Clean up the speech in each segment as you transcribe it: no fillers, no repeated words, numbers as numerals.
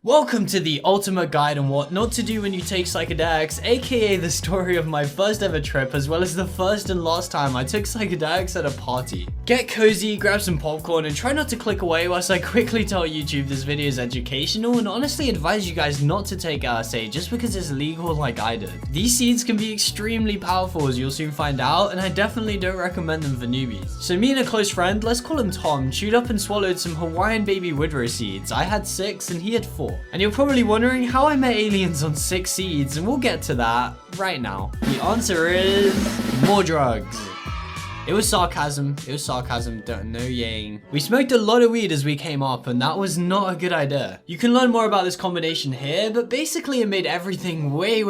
Welcome to the ultimate guide on what not to do when you take psychedelics, aka the story of my first ever trip as well as the first and last time I took psychedelics at a party. Get cozy, grab some popcorn and try not to click away whilst I quickly tell YouTube this video is educational and honestly advise you guys not to take LSA just because it's legal like I did. These seeds can be extremely powerful as you'll soon find out and I definitely don't recommend them for newbies. So me and a close friend, let's call him Tom, chewed up and swallowed some Hawaiian Baby Woodrose seeds. I had 6 and he had 4. And you're probably wondering how I met aliens on 6 seeds, and we'll get to that right now. The answer is more drugs. It was sarcasm, no yang. We smoked a lot of weed as we came up and that was not a good idea. You can learn more about this combination here, but basically it made everything way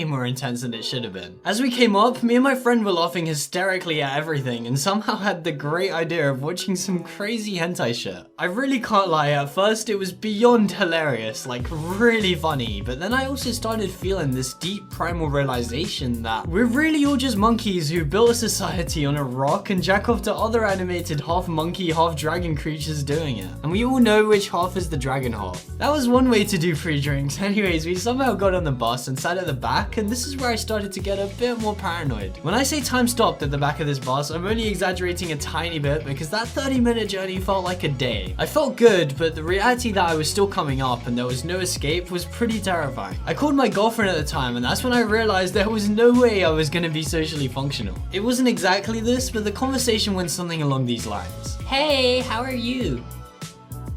more intense than it should have been. As we came up, me and my friend were laughing hysterically at everything and somehow had the great idea of watching some crazy hentai shit. I really can't lie, at first it was beyond hilarious, like really funny, but then I also started feeling this deep primal realization that we're really all just monkeys who built a society on a rock and jack off to other animated half monkey half dragon creatures doing it, and we all know which half is the dragon half. That was one way to do free drinks. Anyways, we somehow got on the bus and sat at the back, and this is where I started to get a bit more paranoid. When I say time stopped at the back of this bus, I'm only exaggerating a tiny bit because that 30-minute journey felt like a day. I felt good, but the reality that I was still coming up and there was no escape was pretty terrifying. I called my girlfriend at the time and that's when I realized there was no way I was gonna be socially functional. It wasn't exactly this, but the conversation went something along these lines. Hey, how are you?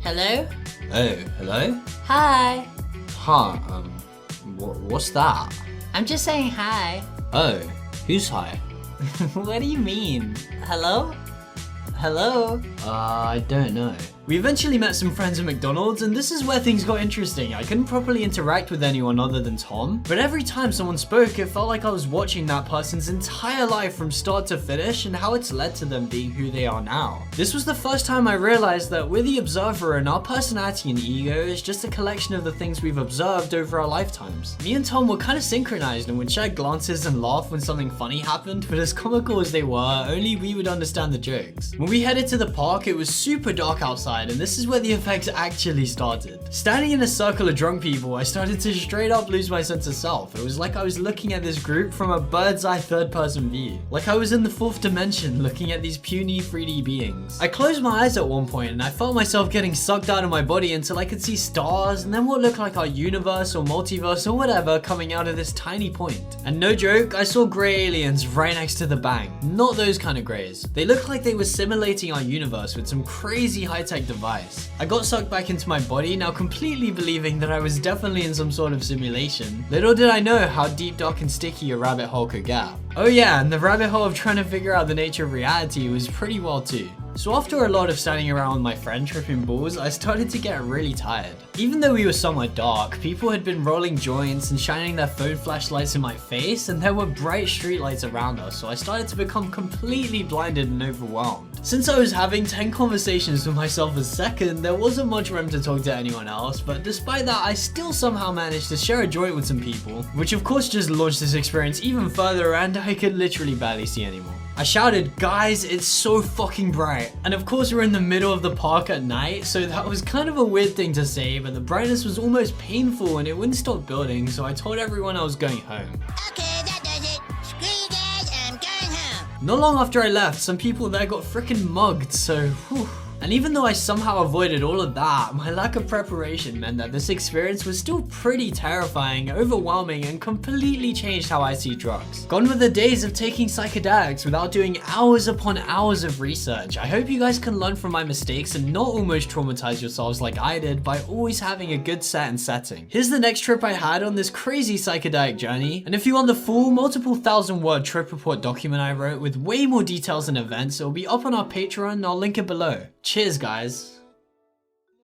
Hello? Oh, hello? Hi. Huh, what's that? I'm just saying hi. Oh, who's hi? What do you mean? Hello? Hello? I don't know. We eventually met some friends at McDonald's and this is where things got interesting. I couldn't properly interact with anyone other than Tom, but every time someone spoke it felt like I was watching that person's entire life from start to finish and how it's led to them being who they are now. This was the first time I realized that we're the observer and our personality and ego is just a collection of the things we've observed over our lifetimes. Me and Tom were kind of synchronized and would share glances and laugh when something funny happened, but as comical as they were, only we would understand the jokes. When we headed to the park, it was super dark outside and this is where the effects actually started. Standing in a circle of drunk people, I started to straight up lose my sense of self. It was like I was looking at this group from a bird's eye third person view. Like I was in the 4th dimension looking at these puny 3D beings. I closed my eyes at one point and I felt myself getting sucked out of my body until I could see stars and then what looked like our universe or multiverse or whatever coming out of this tiny point. And no joke, I saw grey aliens right next to the bang. Not those kind of greys. They looked like they were simulating our universe with some crazy high-tech device. I got sucked back into my body, now completely believing that I was definitely in some sort of simulation. Little did I know how deep, dark and sticky a rabbit hole could get. Oh yeah, and the rabbit hole of trying to figure out the nature of reality was pretty wild too. So after a lot of standing around with my friend tripping balls, I started to get really tired. Even though we were somewhat dark, people had been rolling joints and shining their phone flashlights in my face and there were bright streetlights around us, so I started to become completely blinded and overwhelmed. Since I was having 10 conversations with myself a second, there wasn't much room to talk to anyone else, but despite that I still somehow managed to share a joint with some people, which of course just launched this experience even further and I could literally barely see anymore. I shouted, guys, it's so fucking bright. And of course we're in the middle of the park at night, so that was kind of a weird thing to say, but the brightness was almost painful and it wouldn't stop building, so I told everyone I was going home. Okay, that does it. Screw you guys, I'm going home. Not long after I left, some people there got freaking mugged, so whew. And even though I somehow avoided all of that, my lack of preparation meant that this experience was still pretty terrifying, overwhelming, and completely changed how I see drugs. Gone were the days of taking psychedelics without doing hours upon hours of research. I hope you guys can learn from my mistakes and not almost traumatize yourselves like I did by always having a good set and setting. Here's the next trip I had on this crazy psychedelic journey, and if you want the full multiple 1,000-word trip report document I wrote with way more details and events, it will be up on our Patreon and I'll link it below. Cheers, guys.